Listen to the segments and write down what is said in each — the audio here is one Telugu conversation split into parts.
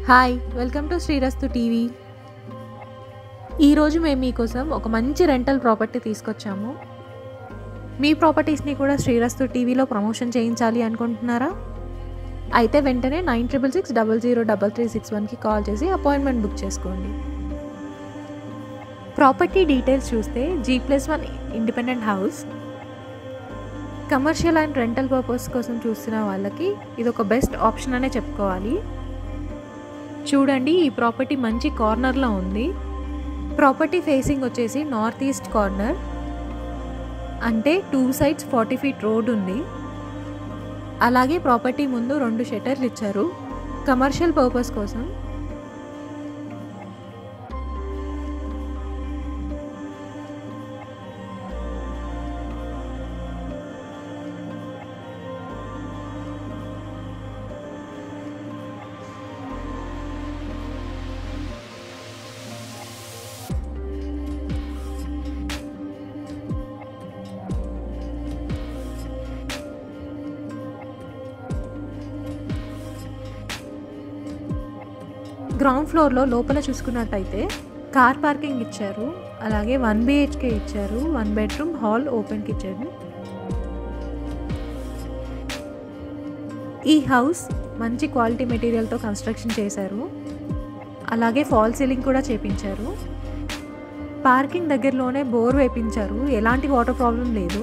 Hi welcome to Srirastu TV. ఈరోజు మేము మీకోసం ఒక మంచి రెంటల్ ప్రాపర్టీ తీసుకొచ్చాము. మీ ప్రాపర్టీస్ని కూడా శ్రీరస్తు టీవీలో ప్రమోషన్ చేయించాలి అనుకుంటున్నారా? అయితే వెంటనే 9666003361కి కాల్ చేసి అపాయింట్మెంట్ బుక్ చేసుకోండి. ప్రాపర్టీ డీటెయిల్స్ చూస్తే G+1 independent house. Commercial and rental purpose కోసం చూస్తున్న వాళ్ళకి ఇది ఒక బెస్ట్ ఆప్షన్ అనే చెప్పుకోవాలి. చూడండి, ఈ ప్రాపర్టీ మంచి కార్నర్లో ఉంది. ప్రాపర్టీ ఫేసింగ్ వచ్చేసి నార్త్ ఈస్ట్ కార్నర్, అంటే 2 sides 40 feet రోడ్ ఉంది. అలాగే ప్రాపర్టీ ముందు 2 షట్టర్లు ఇచ్చారు కమర్షియల్ పర్పస్ కోసం. గ్రౌండ్ ఫ్లోర్లో లోపల చూసుకున్నట్టయితే కార్ పార్కింగ్ ఇచ్చారు. అలాగే 1 BHK ఇచ్చారు. 1 bedroom హాల్, ఓపెన్ కిచెన్. ఈ హౌస్ మంచి క్వాలిటీ మెటీరియల్తో కన్స్ట్రక్షన్ చేశారు. అలాగే ఫాల్ సీలింగ్ కూడా చేపించారు. పార్కింగ్ దగ్గరలోనే బోర్ వేపించారు. ఎలాంటి వాటర్ ప్రాబ్లం లేదు.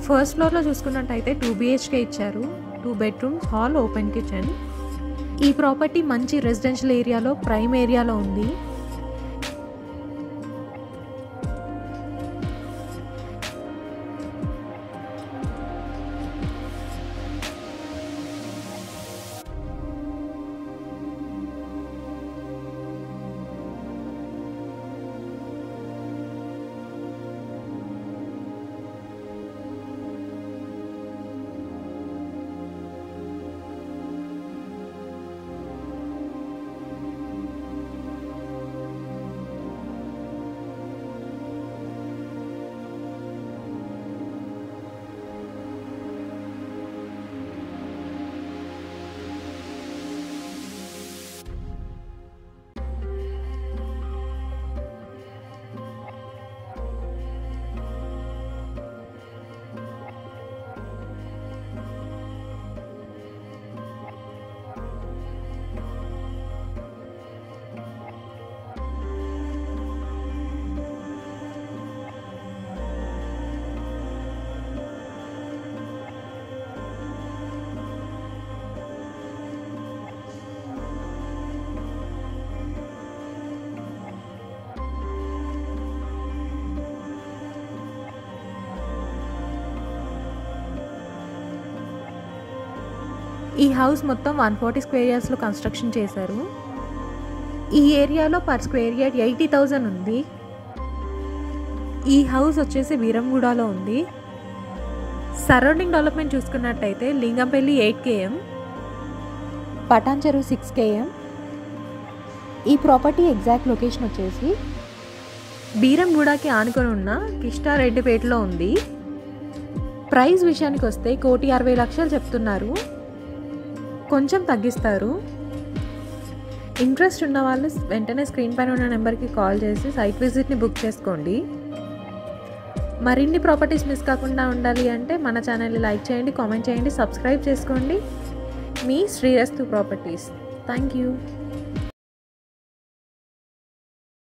ఫస్ట్ ఫ్లోర్లో చూసుకున్నట్టయితే 2 BHK ఇచ్చారు. 2 bedrooms హాల్, ఓపెన్ కిచెన్. ఈ ప్రాపర్టీ మంచి రెసిడెన్షియల్ ఏరియాలో, ప్రైమ్ ఏరియాలో ఉంది. ఈ హౌస్ మొత్తం 140 స్క్వేర్ యార్డ్స్లో కన్స్ట్రక్షన్ చేశారు. ఈ ఏరియాలో పర్ స్క్వేర్ యార్డ్ 80,000 ఉంది. ఈ హౌస్ వచ్చేసి వీరంగూడలో ఉంది. సరౌండింగ్ డెవలప్మెంట్ చూసుకున్నట్టయితే లింగంపల్లి 8 km, పటాన్చెరు 6 km. ఈ ప్రాపర్టీ ఎగ్జాక్ట్ లొకేషన్ వచ్చేసి బీరంగూడకి ఆనుకొని ఉన్న కిష్టారెడ్డిపేటలో ఉంది. ప్రైస్ విషయానికి వస్తే 1,60,00,000 చెప్తున్నారు, కొంచెం తగ్గిస్తారు. ఇంట్రెస్ట్ ఉన్న వాళ్ళు వెంటనే స్క్రీన్ పైన ఉన్న నెంబర్కి కాల్ చేసి సైట్ విజిట్ని బుక్ చేసుకోండి. మరిన్ని ప్రాపర్టీస్ మిస్ కాకుండా ఉండాలి అంటే మన ఛానల్ని లైక్ చేయండి, కామెంట్ చేయండి, సబ్స్క్రైబ్ చేసుకోండి. మీ శ్రీరస్తు ప్రాపర్టీస్. Thank you.